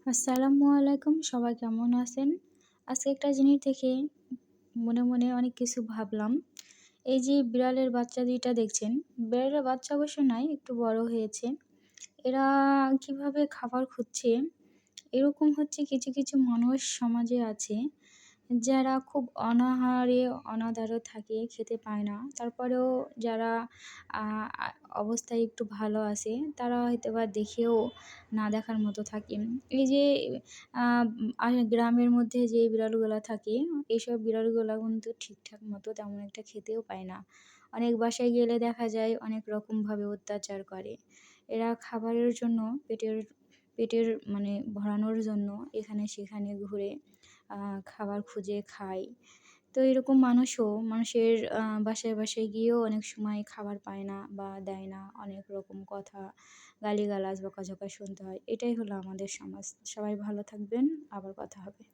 আসসালামু আলাইকুম। সবাই কেমন আছেন? আজকে একটা জিনিস দেখে মনে অনেক কিছু ভাবলাম। এই যে বিড়ালের বাচ্চা ২ টা দেখছেন, বিড়ালের বাচ্চা অবশ্য নয়, একটু বড় হয়েছে। এরা কিভাবে খাবার খুঁজছে, এরকম হচ্ছে কিছু মানুষ সমাজে আছে, যারা খুব অনাহারে, অনাদারে থাকে, খেতে পায় না। তারপরেও যারা আ আ অবস্থায় একটু ভালো আছে, তারা হয়তোবা দেখেও না দেখার মতো থাকে। এই যে আ গ্রামের মধ্যে যে বিড়ালগুলা থাকে, এইসব বিড়ালগুলা কিন্তু ঠিকঠাক মতো তেমন একটা খেতেও পায় না। অনেক বাসায় গেলে দেখা যায় অনেক রকমভাবে অত্যাচার করে। এরা খাবারের জন্য পেটের পেটের মানে ভরানোর জন্য এখানে সেখানে ঘুরে আ খাবার খুঁজে খায়। তো এরকম মানুষের বাসায় গিয়েও অনেক সময় খাবার পায় না বা দেয় না। অনেক রকম কথা, গালিগালাজ, বকাঝকা শুনতে হয়। এটাই হলো আমাদের সমাজ। সবাই ভালো থাকবেন। আবার কথা হবে।